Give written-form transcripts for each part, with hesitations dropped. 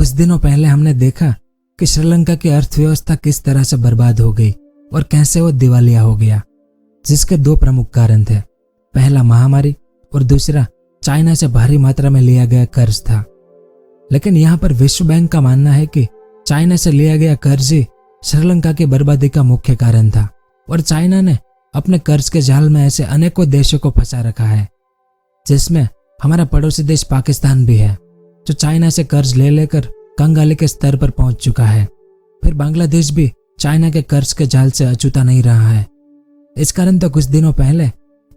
कुछ दिनों पहले हमने देखा कि श्रीलंका की अर्थव्यवस्था किस तरह से बर्बाद हो गई और कैसे वो दिवालिया हो गया, जिसके दो प्रमुख कारण थे। पहला महामारी और दूसरा चाइना से भारी मात्रा में लिया गया कर्ज था। लेकिन यहाँ पर विश्व बैंक का मानना है कि चाइना से लिया गया कर्ज ही श्रीलंका की बर्बादी का मुख्य कारण था और चाइना ने अपने कर्ज के जाल में ऐसे अनेकों देशों को फंसा रखा है, जिसमें हमारा पड़ोसी देश पाकिस्तान भी है, जो चाइना से कर्ज ले लेकर कंगाली के स्तर पर पहुंच चुका है। फिर बांग्लादेश भी चाइना के कर्ज के जाल से अछूता नहीं रहा है। इस कारण तो कुछ दिनों पहले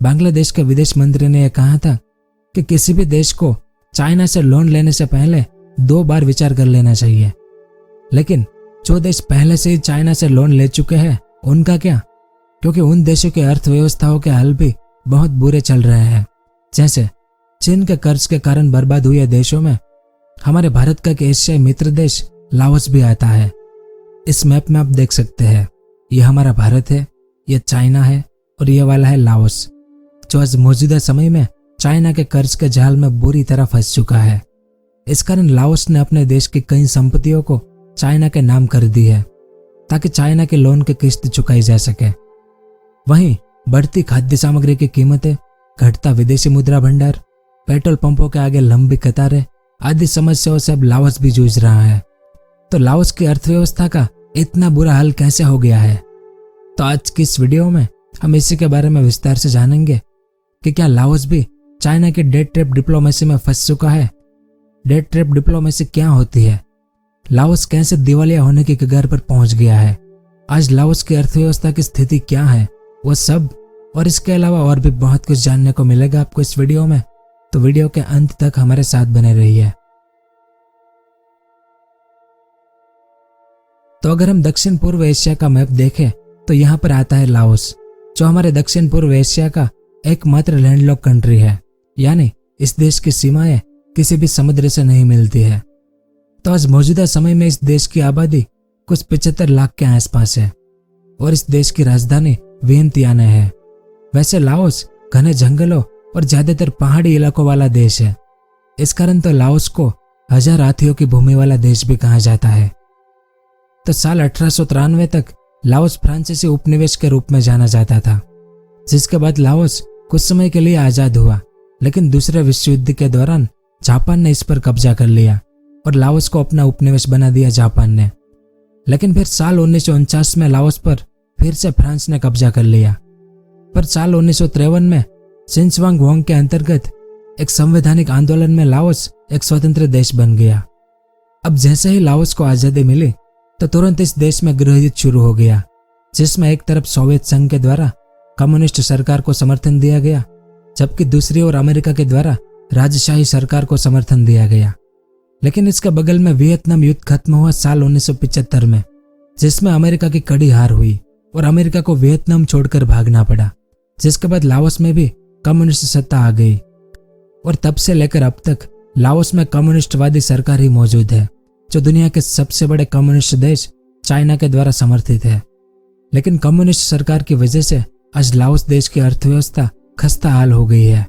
बांग्लादेश के विदेश मंत्री ने यह कहा था कि किसी भी देश को चाइना से लोन लेने से पहले 2 बार विचार कर लेना चाहिए। लेकिन जो देश पहले से ही चाइना से लोन ले चुके हैं उनका क्या? क्योंकि उन देशों की अर्थव्यवस्थाओं के हाल भी बहुत बुरे चल रहे हैं। जैसे चीन के कर्ज के कारण बर्बाद हुए देशों में हमारे भारत का एक एशियाई मित्र देश लाओस भी आता है। इस मैप में आप देख सकते हैं, ये हमारा भारत है, ये चाइना है और ये वाला है लाओस, जो आज मौजूदा समय में चाइना के कर्ज के जाल में बुरी तरह फंस चुका है। इस कारण लाओस ने अपने देश की कई संपत्तियों को चाइना के नाम कर दी है ताकि चाइना के लोन की किस्त चुकाई जा सके। वहीं बढ़ती खाद्य सामग्री की कीमतें, घटता विदेशी मुद्रा भंडार, पेट्रोल पंपों के आगे लंबी कतारें आदि समस्याओं से अब लाओस भी जूझ रहा है। तो लाओस की अर्थव्यवस्था का इतना बुरा हाल कैसे हो गया है? तो आज की इस वीडियो में हम इसी के बारे में विस्तार से जानेंगे कि क्या लाओस भी चाइना की डेट ट्रैप डिप्लोमेसी में फंस चुका है। डेट ट्रैप डिप्लोमेसी क्या होती है, लाओस कैसे दिवालिया होने की कगार पर पहुंच गया है, आज लाओस की अर्थव्यवस्था की स्थिति क्या है, वो सब और इसके अलावा और भी बहुत कुछ जानने को मिलेगा आपको इस वीडियो में। तो वीडियो के अंत तक हमारे साथ बने रहिए। तो अगर हम दक्षिण पूर्व एशिया का मैप देखें तो यहाँ पर आता है लाओस, जो हमारे दक्षिण पूर्व एशिया का एकमात्र लैंडलॉक कंट्री है, यानी इस देश की सीमाएं किसी भी समुद्र से नहीं मिलती है। तो आज मौजूदा समय में इस देश की आबादी कुछ 75 लाख के आसपास है और इस देश की राजधानी वियंतियाने है। वैसे लाओस घने जंगलों और ज्यादातर पहाड़ी इलाकों वाला देश है। इस कारण तो लाओस को 1000 हाथियों की भूमि वाला देश भी कहा जाता है। तो साल 1893 तक लाओस फ्रांसीसी उपनिवेश के रूप में जाना जाता था, जिसके बाद लाओस कुछ समय के लिए आजाद हुआ। लेकिन दूसरे विश्व युद्ध के दौरान जापान ने इस पर कब्जा कर लिया और लाओस को अपना उपनिवेश बना दिया जापान ने। लेकिन फिर साल 1949 में लाओस पर फिर से फ्रांस ने कब्जा कर लिया। पर साल 1953 में सिंचवांग वोंग के अंतर्गत एक संवैधानिक आंदोलन में लाओस एक स्वतंत्र देश बन गया। अब जैसे ही लाओस को आजादी मिली तो तुरंत इस देश में गृहयुद्ध शुरू हो गया, जिसमें एक तरफ सोवियत संघ के द्वारा कम्युनिस्ट सरकार को समर्थन दिया गया, जबकि दूसरी ओर अमेरिका के द्वारा राजशाही सरकार को समर्थन दिया गया। लेकिन इसके बगल में वियतनाम युद्ध खत्म हुआ साल 1975 में, जिसमें अमेरिका की कड़ी हार हुई और अमेरिका को वियतनाम छोड़कर भागना पड़ा, जिसके बाद लाओस में भी कम्युनिस्ट सत्ता आ गई और तब से लेकर अब तक लाओस में कम्युनिस्टवादी सरकार ही मौजूद है, जो दुनिया के सबसे बड़े कम्युनिस्ट देश चाइना के द्वारा समर्थित है। लेकिन कम्युनिस्ट सरकार की वजह से आज लाओस देश की अर्थव्यवस्था खस्ता हाल हो गई है,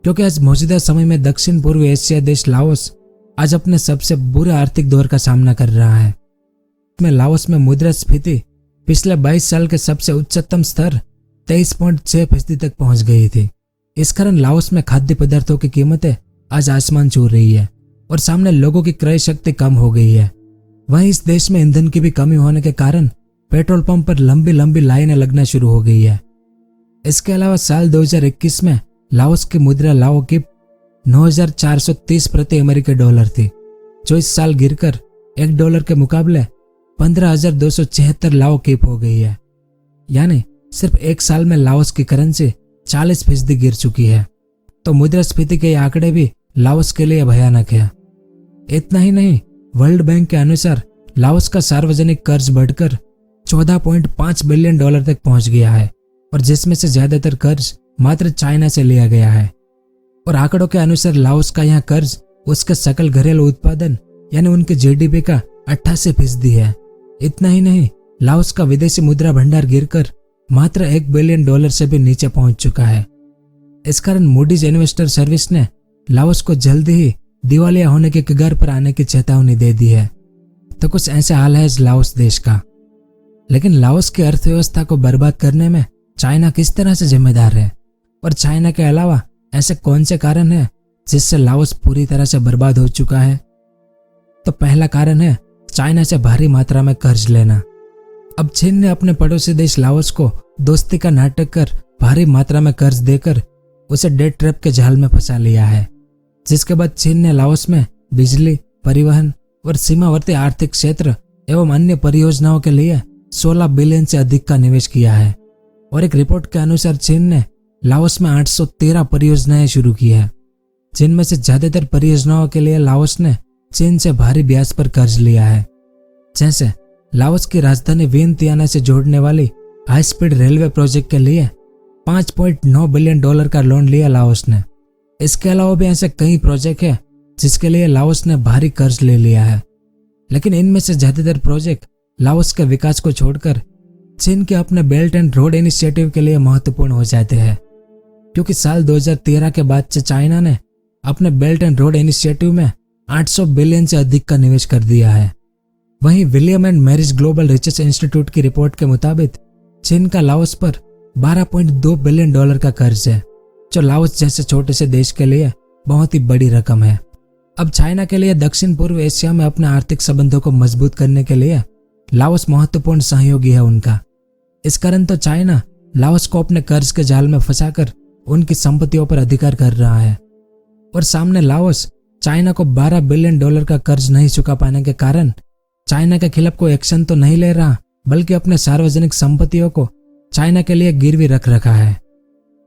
क्योंकि आज मौजूदा समय में दक्षिण पूर्व एशिया देश लाओस आज अपने सबसे बुरे आर्थिक दौर का सामना कर रहा है। लाओस में मुद्रास्फीति पिछले 22 साल के सबसे उच्चतम स्तर 23.6% तक पहुंच गई थी। इस कारण लाओस में खाद्य पदार्थों की कीमतें आज आसमान छू रही है और सामने लोगों की क्रय शक्ति कम हो गई है। वहीं इस देश में ईंधन की भी कमी होने के कारण पेट्रोल पंप पर लंबी लंबी लाइनें लगना शुरू हो गई है। इसके अलावा साल 2021 में लाओस की मुद्रा लाओ की 9,430 प्रति अमेरिकी डॉलर थी, जो इस साल गिरकर $1 के मुकाबले 15,276 लाओ कीप हो गई है। यानी सिर्फ एक साल में लाओस की करेंसी 40% गिर चुकी है। तो मुद्रास्फीति के आंकड़े भी लाओस के लिए भयानक है। इतना ही नहीं, वर्ल्ड बैंक के अनुसार लाओस का सार्वजनिक कर्ज बढ़कर $14.5 बिलियन तक पहुंच गया है और जिसमें से ज्यादातर कर्ज मात्र चाइना से लिया गया है। और आंकड़ों के अनुसार लाओस का यह कर्ज उसके सकल घरेलू उत्पादन यानी उनके जीडीपी का 88% है। इतना ही नहीं, लाओस का विदेशी मुद्रा भंडार गिरकर मात्र $1 बिलियन से भी नीचे पहुंच चुका है। इस कारण मूडीज इन्वेस्टर सर्विस ने लाओस को जल्दी ही दिवालिया होने के कगार पर आने की चेतावनी दे दी है। तो कुछ ऐसा हाल है इस लाओस देश का। लेकिन लाओस की अर्थव्यवस्था को बर्बाद करने में चाइना किस तरह से जिम्मेदार है, और चाइना के अलावा ऐसे कौन से कारण हैं जिससे लाओस पूरी तरह से बर्बाद हो चुका है? तो पहला कारण है चाइना से भारी मात्रा में कर्ज लेना। अब चीन ने अपने पड़ोसी देश लाओस को दोस्ती का नाटक कर भारी मात्रा में कर्ज देकर उसे डेट ट्रैप के जाल में फंसा लिया है, जिसके बाद चीन ने लाओस में बिजली, परिवहन और सीमावर्ती आर्थिक क्षेत्र एवं अन्य परियोजनाओं के लिए 16 बिलियन से अधिक का निवेश किया है। और एक रिपोर्ट के अनुसार चीन ने लाओस में 813 परियोजनाएं शुरू की है, जिनमें से ज्यादातर परियोजनाओं के लिए लाओस ने चीन से भारी ब्याज पर कर्ज लिया है। जैसे लाओस की राजधानी वियंतियाना से जोड़ने वाली हाई स्पीड रेलवे प्रोजेक्ट के लिए 5.9 बिलियन डॉलर का लोन लिया लाओस ने। इसके अलावा भी ऐसे कई प्रोजेक्ट हैं जिसके लिए लाओस ने भारी कर्ज ले लिया है। लेकिन इनमें से ज्यादातर प्रोजेक्ट लाओस के विकास को छोड़कर चीन के अपने बेल्ट एंड रोड इनिशिएटिव के लिए महत्वपूर्ण हो जाते हैं, क्योंकि साल 2013 के बाद से चाइना ने अपने बेल्ट एंड रोड इनिशिएटिव में 800 बिलियन से अधिक का निवेश कर दिया है। वहीं William and marriage global research institute की रिपोर्ट के मुताबिक चीन का लाओस पर 12.2 बिलियन डॉलर का कर्ज है, जो लाओस जैसे छोटे से देश के लिए बहुत ही बड़ी रकम है। अब चाइना के लिए दक्षिण पूर्व एशिया में अपने आर्थिक संबंधों को मजबूत करने के लिए लाओस महत्वपूर्ण सहयोगी है उनका। इस कारण तो चाइना लाओस को अपने कर्ज के जाल में फंसाकर उनकी संपत्तियों पर अधिकार कर रहा है, और सामने लाओस चाइना को 12 बिलियन डॉलर का कर्ज नहीं चुका पाने के कारण चाइना के खिलाफ कोई एक्शन तो नहीं ले रहा, बल्कि अपने सार्वजनिक संपत्तियों को चाइना के लिए गिरवी रख रखा है।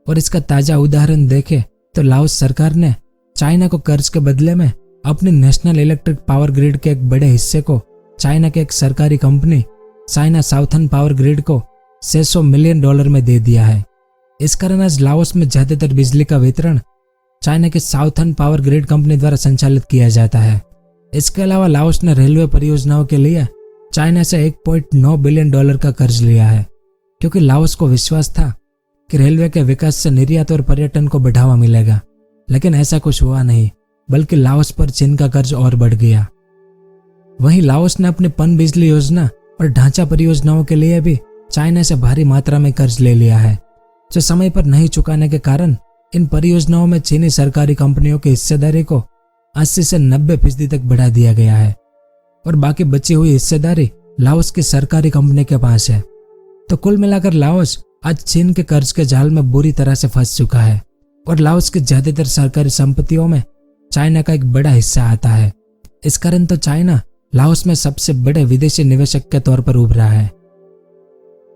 और इसका ताजा उदाहरण देखें तो लाओस सरकार ने चाइना को कर्ज के बदले में अपनी नेशनल इलेक्ट्रिक पावर ग्रिड के एक बड़े हिस्से को चाइना के एक सरकारी company China southern power grid को 600 मिलियन डॉलर में दे दिया है। इस कारण आज लाओस में ज्यादातर बिजली का वितरण चाइना की साउथर्न पावर ग्रिड कंपनी द्वारा संचालित किया जाता है। इसके अलावा लाओस ने रेलवे परियोजनाओं के लिए चाइना से 1.9 बिलियन डॉलर का कर्ज लिया है, क्योंकि लाओस को विश्वास था कि रेलवे के विकास से निर्यात और पर्यटन को बढ़ावा मिलेगा। लेकिन ऐसा कुछ हुआ नहीं, बल्कि लाओस पर चीन का कर्ज और बढ़ गया। वहीं लाओस ने अपनी पन बिजली योजना और ढांचा परियोजनाओं के लिए भी चाइना से भारी मात्रा में कर्ज ले लिया है, जो समय पर नहीं चुकाने के कारण इन परियोजनाओं में चीनी सरकारी कंपनियों की हिस्सेदारी को 80 से 90% तक बढ़ा दिया गया है, और बाकी बची हुई हिस्सेदारी लाओस की सरकारी कंपनी के पास है। तो कुल मिलाकर लाओस आज चीन के कर्ज के जाल में बुरी तरह से फंस चुका है, और लाओस की ज्यादातर सरकारी संपत्तियों में चाइना का एक बड़ा हिस्सा आता है। इस कारण तो चाइना लाओस में सबसे बड़े विदेशी निवेशक के तौर पर उभरा है।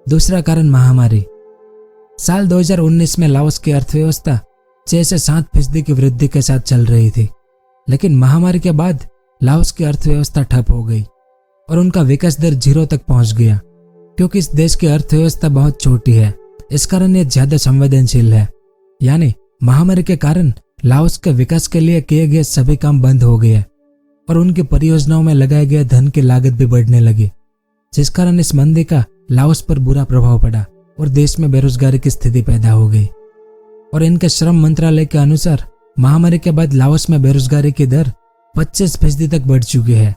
दूसरा कारण महामारी। साल 2019 में लाओस की अर्थव्यवस्था 6 से 7% की वृद्धि के साथ चल रही थी, लेकिन महामारी के बाद लाओस की अर्थव्यवस्था ठप हो गई और उनका विकास दर 0 तक पहुंच गया। क्योंकि इस देश की अर्थव्यवस्था बहुत छोटी है, इस कारण ये ज्यादा संवेदनशील है। यानी महामारी के कारण लाओस के विकास के लिए किए गए सभी काम बंद हो गए और उनकी परियोजनाओं में लगाए गए धन की लागत भी बढ़ने लगी, जिस कारण इस मंदी का लाओस पर बुरा प्रभाव पड़ा और देश में बेरोजगारी की स्थिति पैदा हो गई। और इनके श्रम मंत्रालय के अनुसार महामारी के बाद लाओस में बेरोजगारी की दर 25% तक बढ़ चुकी है।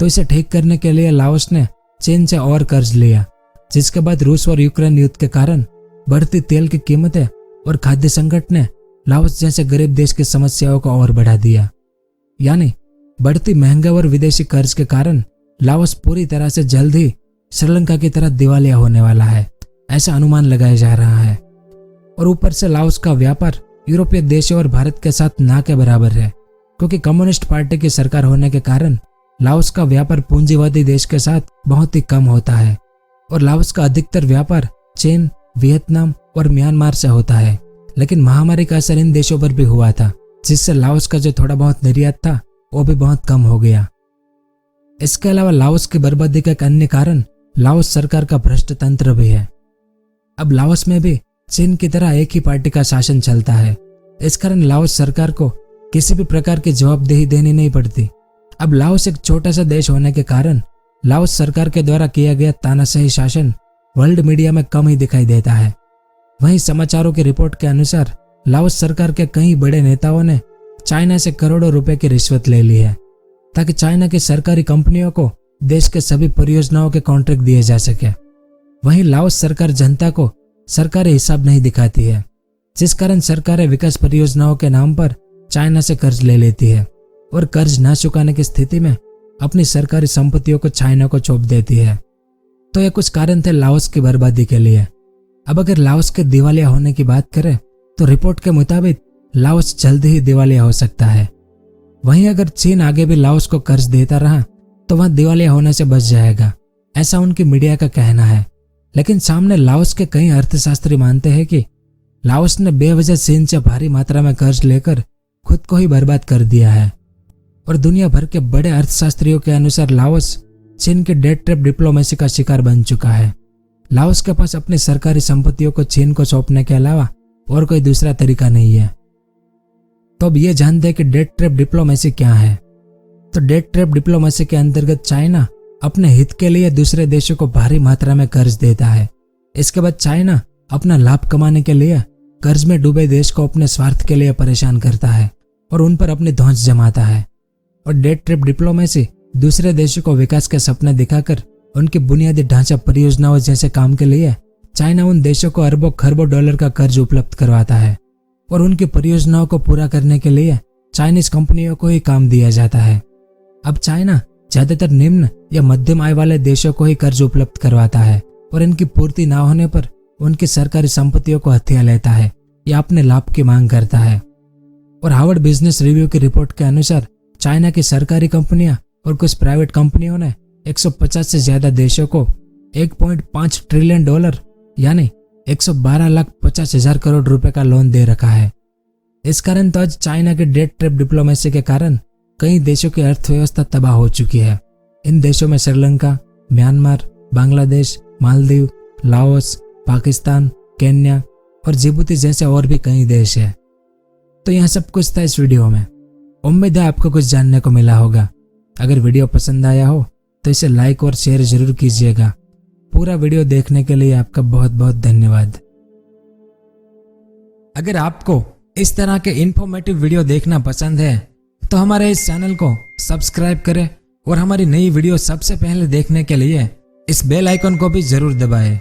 तो इसे ठीक करने के लिए लाओस ने चीन से और कर्ज लिया, जिसके बाद रूस और यूक्रेन युद्ध के कारण बढ़ती तेल की कीमतें और खाद्य संकट ने लाओस जैसे गरीब देश की समस्याओं को और बढ़ा दिया। यानी बढ़ती महंगाई और विदेशी कर्ज के कारण लाओस पूरी तरह से जल्द ही श्रीलंका की तरह दिवालिया होने वाला है, ऐसा अनुमान लगाया जा रहा है। और ऊपर से लाओस का व्यापार यूरोपीय देशों और भारत के साथ ना के बराबर है, क्योंकि कम्युनिस्ट पार्टी की सरकार होने के कारण लाओस का व्यापार पूंजीवादी देश के साथ बहुत ही कम होता है और लाओस का अधिकतर व्यापार चीन, वियतनाम और म्यांमार से होता है। लेकिन महामारी का असर इन देशों पर भी हुआ था, जिससे लाओस का जो थोड़ा बहुत निर्यात था वो भी बहुत कम हो गया। इसके अलावा लाओस की बर्बादी का एक अन्य कारण लाओस सरकार का भ्रष्ट तंत्र भी है। अब लाओस में भी चीन की तरह एक ही पार्टी का शासन चलता है, इस कारण लाओस सरकार को किसी भी प्रकार की जवाबदेही देनी नहीं पड़ती। अब लाओस एक छोटा सा देश होने के कारण लाओस सरकार के द्वारा किया गया तानाशाही शासन वर्ल्ड मीडिया में कम ही दिखाई देता है। वहीं समाचारों की रिपोर्ट के अनुसार लाओस सरकार के कई बड़े नेताओं ने चाइना से करोड़ों रुपए की रिश्वत ले ली है ताकि चाइना की सरकारी कंपनियों को देश के सभी परियोजनाओं के कॉन्ट्रैक्ट दिए जा सके। वहीं लाओस सरकार जनता को सरकारी हिसाब नहीं दिखाती है, जिस कारण सरकारें विकास परियोजनाओं के नाम पर चाइना से कर्ज ले लेती है और कर्ज न चुकाने की स्थिति में अपनी सरकारी संपत्तियों को चाइना को सौंप देती है। तो ये कुछ कारण थे लाओस की बर्बादी के लिए। अब अगर लाओस के दिवालिया होने की बात करें तो रिपोर्ट के मुताबिक लाओस जल्द ही दिवालिया हो सकता है। वहीं अगर चीन आगे भी लाओस को कर्ज देता रहा तो वह दिवालिया होने से बच जाएगा, ऐसा उनकी मीडिया का कहना है। लेकिन सामने लाओस के कई अर्थशास्त्री मानते हैं कि लाओस ने बेवजह चीन से भारी मात्रा में कर्ज लेकर खुद को ही बर्बाद कर दिया है। और दुनिया भर के बड़े अर्थशास्त्रियों के अनुसार लाओस चीन की डेट ट्रैप डिप्लोमेसी का शिकार बन चुका है। लाओस के पास अपनी सरकारी संपत्तियों को चीन को सौंपने के अलावा और कोई दूसरा तरीका नहीं है। तो अब ये जानते हैं कि डेट ट्रैप डिप्लोमेसी क्या है। तो डेट ट्रैप डिप्लोमेसी के अंतर्गत चाइना अपने हित के लिए दूसरे देशों को भारी मात्रा में कर्ज देता है। इसके बाद चाइना अपना लाभ कमाने के लिए कर्ज में डूबे देश को अपने स्वार्थ के लिए परेशान करता है और उन पर अपनी धौंस जमाता है। और डेट ट्रैप डिप्लोमेसी दूसरे देशों को विकास के सपने दिखाकर उनकी बुनियादी ढांचा परियोजनाओं जैसे काम के लिए चाइना उन देशों को अरबों खरबों डॉलर का कर्ज उपलब्ध करवाता है और उनकी परियोजनाओं को पूरा करने के लिए चाइनीज कंपनियों को ही काम दिया जाता है। अब चाइना ज्यादातर निम्न या मध्यम आय वाले देशों को ही कर्ज उपलब्ध करवाता है और इनकी पूर्ति ना होने पर उनकी सरकारी संपत्तियों को हथिया लेता है या अपने लाभ की मांग करता है। और हार्वर्ड बिजनेस रिव्यू की रिपोर्ट के अनुसार चाइना की सरकारी कंपनियां और कुछ प्राइवेट कंपनियों ने 150 से ज्यादा देशों को 1.5 ट्रिलियन डॉलर यानी 112,50,000 करोड़ रुपए का लोन दे रखा है। इस कारण तो आज चाइना के डेट ट्रैप डिप्लोमेसी के कारण कई देशों की अर्थव्यवस्था तबाह हो चुकी है। इन देशों में Sri Lanka, Myanmar, Bangladesh, Maldives, Laos, Pakistan, Kenya और जिबूती जैसे और भी कई देश हैं। तो यह सब कुछ था इस वीडियो में। उम्मीद है आपको कुछ जानने को मिला होगा। अगर वीडियो पसंद आया हो तो इसे लाइक और शेयर जरूर कीजिएगा। पूरा वीडियो देखने के लिए आपका बहुत बहुत धन्यवाद। अगर आपको इस तरह के इंफॉर्मेटिव वीडियो देखना पसंद है तो हमारे इस चैनल को सब्सक्राइब करें और हमारी नई वीडियो सबसे पहले देखने के लिए इस बेल आइकन को भी जरूर दबाएं।